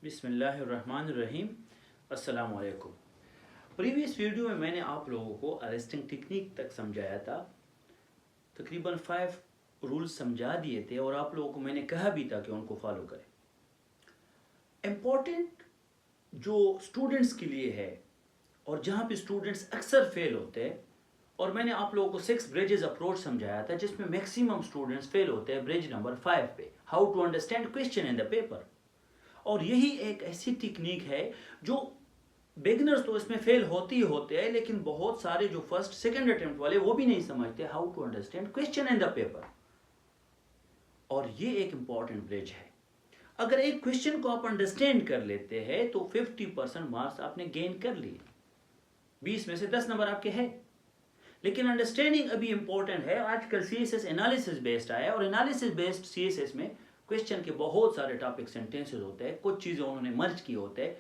बिस्मिल्लाहिर्रहमानिर्रहीम। अस्सलाम वालेकुम। प्रीवियस वीडियो में मैंने आप लोगों को अरेस्टिंग टेक्निक तक समझाया था। तकरीबन 5 रूल्स समझा दिए थे और आप लोगों को मैंने कहा भी था कि उनको फॉलो करें। इम्पोर्टेंट जो स्टूडेंट्स के लिए है और जहाँ पे स्टूडेंट्स अक्सर फेल होते हैं, और मैंने आप लोगों को 6 ब्रिजेस अप्रोच समझाया था जिसमें मैक्सिमम स्टूडेंट्स फेल होते हैं ब्रिज नंबर 5 पे, how to understand question in the paper. और यही एक ऐसी टेक्निक है जो बिगिनर्स तो इसमें फेल होते ही होते हैं, लेकिन बहुत सारे जो फर्स्ट सेकंड अटेम्प्ट वाले वो भी नहीं समझते how to understand question in the paper. और ये एक इंपॉर्टेंट ब्रिज है। अगर एक क्वेश्चन को आप अंडरस्टैंड कर लेते हैं तो 50% मार्क्स आपने गेन कर लिए, 20 में से 10 नंबर आपके हैं। लेकिन अंडरस्टैंडिंग अभी इंपॉर्टेंट है। आजकल सीएसएस एनालिसिस बेस्ड आया और एनालिसिस बेस्ड सीएसएस में क्वेश्चन के बहुत सारे टॉपिक सेंटेंसेस होते हैं, कुछ चीज़ें उन्होंने मर्ज की होते हैं।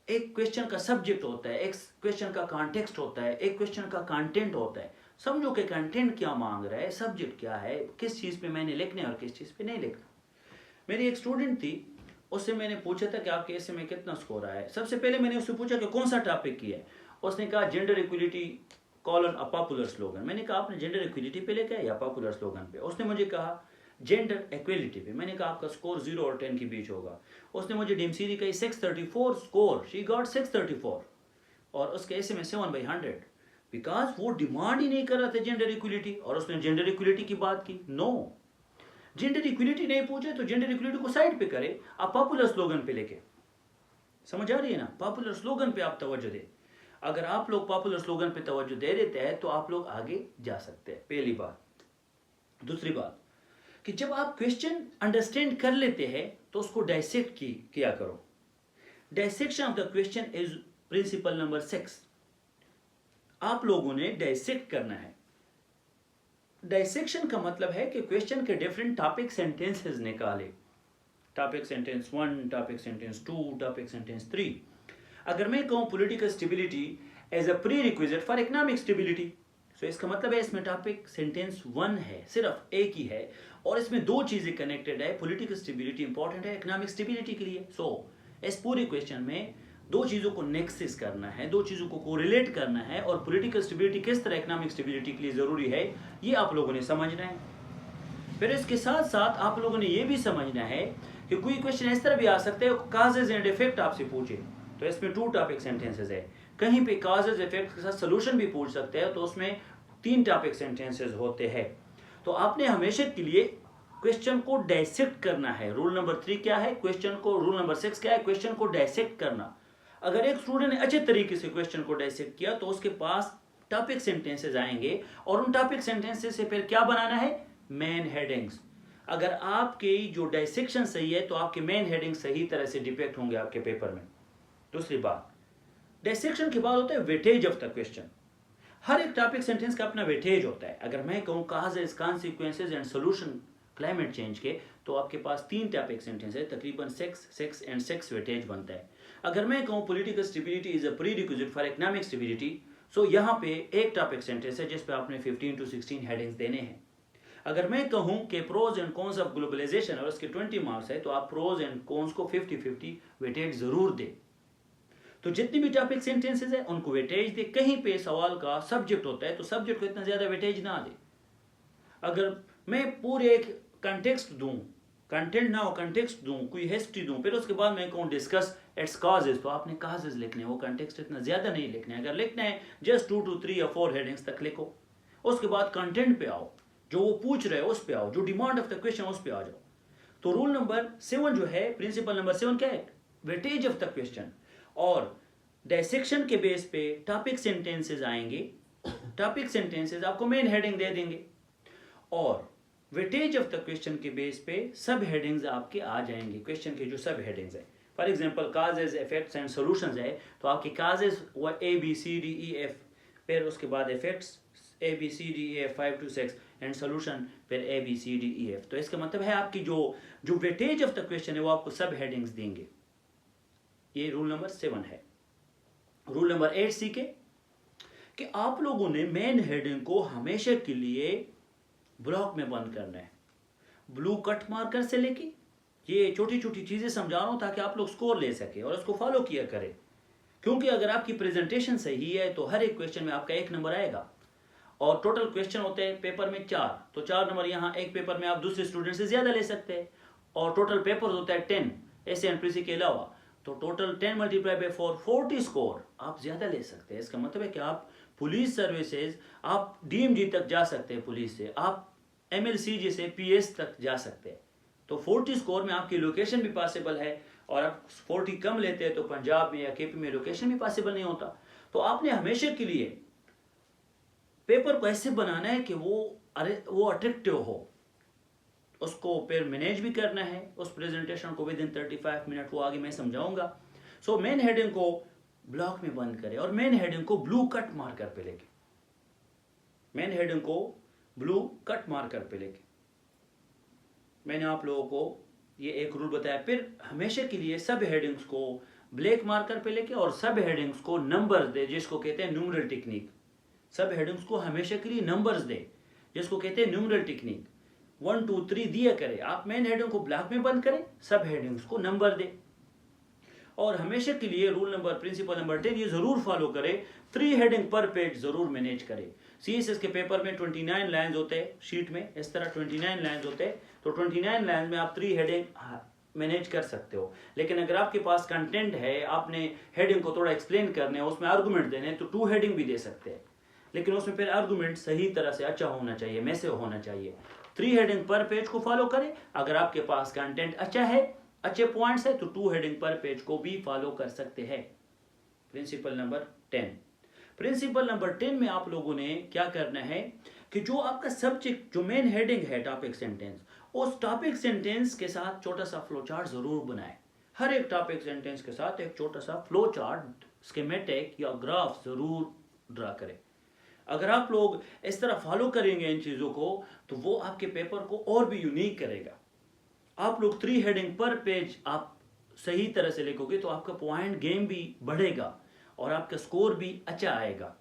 एक क्वेश्चन का सब्जेक्ट होता है, एक क्वेश्चन का कॉन्टेक्स्ट होता है, एक क्वेश्चन का कंटेंट होता है। समझो कि कंटेंट क्या मांग रहा है, सब्जेक्ट क्या है, किस चीज़ पे मैंने लिखना है और किस चीज़ पे नहीं लिखना। मेरी एक स्टूडेंट थी, उससे मैंने पूछा था कि आपके ऐसे में कितना स्कोर आया है। सबसे पहले मैंने उससे पूछा कि कौन सा टॉपिक किया है। उसने कहा gender equality colon a popular slogan. मैंने कहा आपने जेंडर इक्वलिटी पे लिखा है या पॉपुलर स्लोगन पे। उसने मुझे कहा जेंडर इक्वलिटी पे। मैंने कहा आपका स्कोर 0 और 10 के बीच होगा। उसने मुझे डीमसीरी कही 634 स्कोर, शी गॉट 634 और उसके ऐसे में 7/100, बिकॉज वो डिमांड ही नहीं कर रहा था जेंडर इक्वलिटी और उसने जेंडर इक्वलिटी की बात की। नो, जेंडर इक्वलिटी नहीं पूछे तो जेंडर इक्वलिटी को साइड पे करे, आप पॉपुलर स्लोगन पे लेके। समझ आ रही है ना? पॉपुलर स्लोगन पे आप तवज्जो दे। अगर आप लोग पॉपुलर स्लोगन पे तवज्जो दे देते हैं तो आप लोग आगे जा सकते हैं, पहली बात। दूसरी बात कि जब आप क्वेश्चन अंडरस्टैंड कर लेते हैं तो उसको डायसेक्ट किया करो। Dissection of the question is principle number 6। आप लोगों ने डायसेक्ट करना है। डायसेक्शन का मतलब है कि क्वेश्चन के डिफरेंट टॉपिक सेंटेंसेस निकाले। Topic sentence 1, topic sentence 2, topic sentence 3। अगर मैं कहूं political stability as a prerequisite for economic stability, तो इसका मतलब है इसमें टॉपिक सेंटेंस 1 है, सिर्फ एक ही है, और इसमें 2 चीजें कनेक्टेड है। पॉलिटिकल स्टेबिलिटी इंपॉर्टेंट है इकोनॉमिक स्टेबिलिटी के लिए। सो इस पूरे क्वेश्चन में 2 चीजों को नेक्सिस करना है, 2 चीजों को कोरिलेट करना है, और पॉलिटिकल स्टेबिलिटी किस तरह इकोनॉमिक स्टेबिलिटी के लिए जरूरी है ये आप लोगों ने समझना है। फिर इसके साथ साथ आप लोगों ने ये भी समझना है कि कोई क्वेश्चन इस तरह भी आ सकते हैं, काजेज एंड इफेक्ट आपसे पूछे, तो इसमें 2 टॉपिक सेंटेंसेस है। कहीं पे काजेज इफेक्ट के साथ सोल्यूशन भी पूछ सकते हैं, तो उसमें 3 टॉपिक सेंटेंसेस होते हैं। तो आपने हमेशा के लिए क्वेश्चन को डायसेक्ट करना है। रूल नंबर 3 क्या है? क्वेश्चन को, रूल नंबर 6 क्या है? क्वेश्चन को डायसेक्ट करना। अगर एक स्टूडेंट ने अच्छे तरीके से क्वेश्चन को डायसेक्ट किया तो उसके पास टॉपिक सेंटेंसेस आएंगे, और उन टॉपिक सेंटेंसेस से फिर क्या बनाना है? Main headings. अगर आपकी जो डायसेक्शन सही है तो आपके मेन हेडिंग सही तरह से डिपेक्ट होंगे आपके पेपर में। दूसरी बात, डायसेक्शन के बाद होता है वेटेज ऑफ द क्वेश्चन। हर एक टॉपिक सेंटेंस का अपना वेटेज होता है। अगर मैं कहूँ causes, consequences and solution climate change के, तो आपके पास 3 टॉपिक सेंटेंस है, तकरीबन 6 एंड 6 वेटेज बनता है। अगर मैं कहूँ political stability is a prerequisite for economic stability, so यहाँ पे एक टॉपिक सेंटेंस है जिस पे आपने 15 to 16 हेडिंग्स देने हैं। अगर मैं कहूँ कि pros and cons of globalisation और उसके 20 मार्क्स है, तो आप प्रोज एंड कॉन्स को 50-50 वेटेज जरूर दे। तो जितनी भी टॉपिक सेंटेंसेस है उनको वेटेज दे। कहीं पे सवाल का सब्जेक्ट होता है तो सब्जेक्ट को इतना ज्यादा वेटेज ना दे। अगर मैं पूरे एक कंटेक्स्ट दूं, कंटेंट ना हो, कंटेक्स्ट दूं, कोई हिस्ट्री दूं, फिर उसके बाद मैं कहूँ डिस्कस इट्स कॉजेज, तो आपने कॉजेज लिखने, वो कंटेक्स्ट इतना ज्यादा नहीं लिखना है। अगर लिखना है जस्ट 2 to 3 या 4 हेडिंग्स तक लिखो। उसके बाद कंटेंट पे आओ, जो वो पूछ रहे हो उस पे आओ, जो डिमांड ऑफ द क्वेश्चन उस पे आ जाओ। तो रूल नंबर 7 जो है, प्रिंसिपल नंबर 7 क्या है? Weightage of the question. और डायसेक्शन के बेस पे टॉपिक सेंटेंसेस आएंगे। टॉपिक सेंटेंसेस आपको मेन हेडिंग दे देंगे, और वेटेज ऑफ द क्वेश्चन के बेस पे सब हेडिंग्स आपके आ जाएंगे। क्वेश्चन के जो सब हेडिंग्स है, for example causes, effects and solutions है, तो आपके काजेज वो ABCDEF, फिर उसके बाद effects ABCDEF 5 to 6 and solution फिर ABCDEF। तो इसका मतलब है आपकी जो वेटेज ऑफ द क्वेश्चन है वो आपको सब हेडिंग्स देंगे। ये रूल नंबर 7 है। रूल नंबर 8 सीखे कि आप लोगों ने मेन हेडिंग को हमेशा के लिए ब्लॉक में बंद करना है। ब्लू कट मार्कर से लेके ये छोटी छोटी चीज़ें समझा रहा हूँ ताकि आप लोग स्कोर ले सके और उसको फॉलो किया करें, क्योंकि अगर आपकी प्रेजेंटेशन सही है तो हर एक क्वेश्चन में आपका 1 नंबर आएगा। और टोटल क्वेश्चन होते हैं पेपर में 4, तो 4 नंबर यहाँ एक पेपर में आप दूसरे स्टूडेंट से ज़्यादा ले सकते हैं। और टोटल पेपर होता है 10 ऐसे एनपीसी के अलावा, तो टोटल 10 मल्टीप्लाई बाई 4 40 स्कोर आप ज़्यादा ले सकते हैं। इसका मतलब है कि आप पुलिस सर्विसेज, आप डीएमजी तक जा सकते हैं, पुलिस से आप एमएलसीजी से पीएस तक जा सकते हैं। तो 40 स्कोर में आपकी लोकेशन भी पॉसिबल है, और आप 40 कम लेते हैं तो पंजाब में या केपी में लोकेशन भी पॉसिबल नहीं होता। तो आपने हमेशा के लिए पेपर को ऐसे बनाना है कि वो अट्रैक्टिव हो, उसको फिर मैनेज भी करना है उस प्रेजेंटेशन को विद इन 35 मिनट, वो आगे मैं समझाऊंगा। सो मेन हेडिंग को ब्लॉक में बंद करें और मेन हेडिंग को ब्लू कट मार्कर पे लेके, मेन हेडिंग को ब्लू कट मार्कर पे लेके मैंने आप लोगों को ये एक रूल बताया। फिर हमेशा के लिए सब हेडिंग्स को ब्लैक मार्कर पे लेके और सब हेडिंग्स को नंबर दे, जिसको कहते हैं न्यूमरल टेक्निक। सब हेडिंग्स को हमेशा के लिए नंबर्स दे, जिसको कहते हैं न्यूमरल टेक्निक। 1 2 3 दिया करें, आप मेन हेडिंग को ब्लैक में बंद करें, सब हेडिंग्स को नंबर दे। और हमेशा के लिए रूल नंबर, प्रिंसिपल नंबर 10 ये जरूर फॉलो करें, 3 हेडिंग पर पेज जरूर मैनेज करें। सीएसएस के पेपर में 29 लाइन्स होते हैं, शीट में इस तरह 29 लाइन्स होते हैं, तो 29 लाइन्स में आप 3 हेडिंग मैनेज कर सकते हो। लेकिन अगर आपके पास कंटेंट है, आपने हेडिंग को थोड़ा एक्सप्लेन करने है, उसमें आर्गूमेंट देने हैं, तो 2 हेडिंग भी दे सकते हैं, लेकिन उसमें फिर आर्गूमेंट सही तरह से अच्छा होना चाहिए, मैसेज होना चाहिए। 3 हेडिंग पर पेज को फॉलो करें। अगर आपके पास कंटेंट अच्छा है, अच्छे पॉइंट्स है, तो 2 हेडिंग पर पेज को भी फॉलो कर सकते हैं। Principle number 10। प्रिंसिपल नंबर 10 में आप लोगों ने क्या करना है कि जो आपका सब्जेक्ट, जो मेन हेडिंग है टॉपिक सेंटेंस, उस टॉपिक सेंटेंस के साथ छोटा सा फ्लो चार्ट जरूर बनाएं। हर एक टॉपिक सेंटेंस के साथ एक छोटा सा फ्लो चार्ट, स्कीमेटिक या ग्राफ जरूर ड्रा करें। अगर आप लोग इस तरह फॉलो करेंगे इन चीजों को, तो वो आपके पेपर को और भी यूनिक करेगा। आप लोग 3 हेडिंग पर पेज आप सही तरह से लिखोगे तो आपका पॉइंट गेम भी बढ़ेगा और आपका स्कोर भी अच्छा आएगा।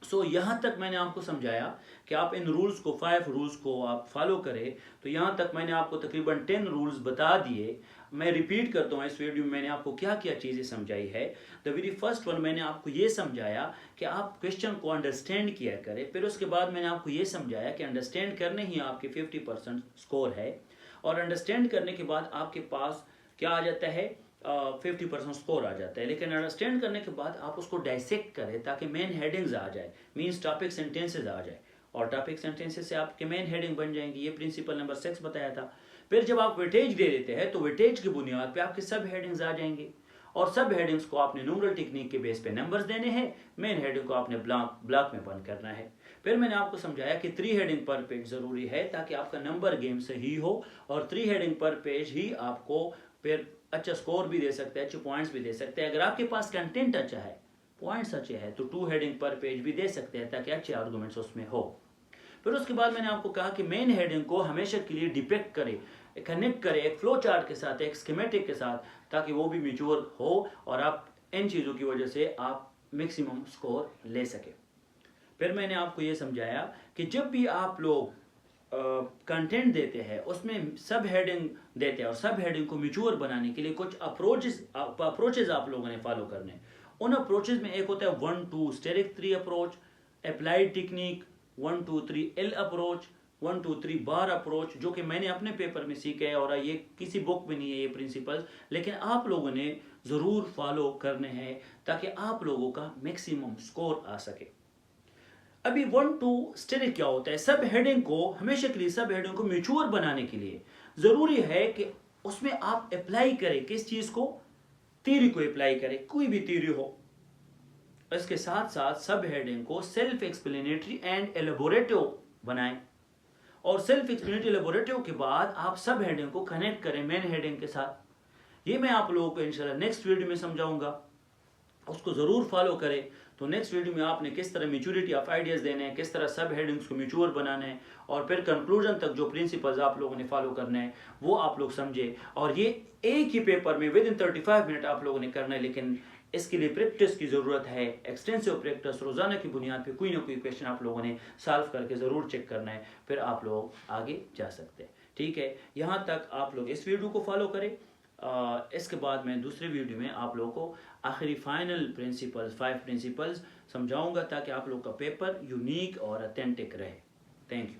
सो यहाँ तक मैंने आपको समझाया कि आप इन रूल्स को, 5 रूल्स को आप फॉलो करें। तो यहाँ तक मैंने आपको तकरीबन 10 रूल्स बता दिए। मैं रिपीट करता हूँ, इस वीडियो में मैंने आपको क्या क्या चीज़ें समझाई है। द वेरी फर्स्ट वन, मैंने आपको ये समझाया कि आप क्वेश्चन को अंडरस्टैंड किया करें। फिर उसके बाद मैंने आपको ये समझाया कि अंडरस्टैंड करने ही आपके 50% स्कोर है, और अंडरस्टैंड करने के बाद आपके पास क्या आ जाता है, 50% स्कोर आ जाता है। लेकिन अंडरस्टैंड करने के बाद आप उसको डाइसेक्ट करें ताकि मेन हेडिंग्स आ जाए, मीन्स टॉपिक सेंटेंसेस आ जाए, और टॉपिक सेंटेंसेस से आपके मेन हेडिंग बन जाएंगी। ये प्रिंसिपल नंबर 6 बताया था। फिर जब आप वेटेज दे देते हैं तो वेटेज की बुनियाद पे आपके सब हेडिंग्स आ जाएंगे, और सब हेडिंग्स को आपने न्यूमरल टेक्निक के बेस पे नंबर्स देने हैं, मेन हेडिंग को आपने ब्लॉक में बंद करना है। फिर मैंने आपको समझाया कि 3 हेडिंग पर पेज जरूरी है ताकि आपका नंबर गेम सही हो, और 3 हेडिंग पर पेज ही आपको फिर अच्छा स्कोर भी दे सकते हैं, अच्छे पॉइंट्स भी दे सकते हैं। अगर आपके पास कंटेंट अच्छा है, पॉइंट्स अच्छे हैं, तो 2 हेडिंग पर पेज भी दे सकते हैं ताकि अच्छे आर्गूमेंट्स उसमें हो। फिर उसके बाद मैंने आपको कहा कि मेन हेडिंग को हमेशा के लिए डिपेक्ट करे, कनेक्ट करे एक फ्लो चार्ट के साथ, एक स्कीमेटिक के साथ, ताकि वो भी मैच्योर हो और आप इन चीज़ों की वजह से आप मैक्सिमम स्कोर ले सके। फिर मैंने आपको ये समझाया कि जब भी आप लोग कंटेंट देते हैं उसमें सब हेडिंग देते हैं, और सब हेडिंग को मैच्योर बनाने के लिए कुछ अप्रोचेज आप लोगों ने फॉलो करने। उन अप्रोचेज में एक होता है 1 2 स्टेरिक 3 approach, applied technique, 1 2 3 L approach, 1 2 3 बार अप्रोच, जो कि मैंने अपने पेपर में सीखे है, और ये किसी बुक में नहीं है ये प्रिंसिपल्स, लेकिन आप लोगों ने ज़रूर फॉलो करने हैं ताकि आप लोगों का मैक्सिमम स्कोर आ सके। अभी 1 2 स्टेरिक क्या होता है, सब हेडिंग को हमेशा के लिए, सब हेडिंग को मैच्योर बनाने के लिए ज़रूरी है कि उसमें आप अप्लाई करें, किस चीज़ को, थ्योरी को अप्लाई करें, कोई भी थ्योरी हो। इसके साथ साथ सब हेडिंग को सेल्फ एक्सप्लेनेटरी एंड एलेबोरेटिव बनाएं, और सेल्फ एक्सप्लेनेटरी एलेबोरेटिव के बाद आप सब हेडिंग को कनेक्ट करें मेन हेडिंग के साथ। ये मैं आप लोगों को इंशाल्लाह नेक्स्ट वीडियो में समझाऊंगा, उसको ज़रूर फॉलो करें। तो नेक्स्ट वीडियो में आपने किस तरह मैच्योरिटी ऑफ आइडियाज़ देने हैं, किस तरह सब हेडिंग्स को मैच्योर बनाना है, और फिर कंक्लूजन तक जो प्रिंसिपल्स आप लोगों ने फॉलो करने हैं वो आप लोग समझे। और ये एक ही पेपर में विद इन 35 मिनट आप लोगों ने करना है, लेकिन इसके लिए प्रैक्टिस की ज़रूरत है, एक्सटेंसिव प्रैक्टिस। रोज़ाना की बुनियाद पे कोई ना कोई क्वेश्चन आप लोगों ने सॉल्व करके ज़रूर चेक करना है, फिर आप लोग आगे जा सकते हैं। ठीक है, यहाँ तक आप लोग इस वीडियो को फॉलो करें। इसके बाद मैं दूसरे वीडियो में आप लोगों को आखिरी फाइनल प्रिंसिपल्स 5 प्रिंसिपल्स समझाऊंगा ताकि आप लोग का पेपर यूनिक और ऑथेंटिक रहे। Thank you.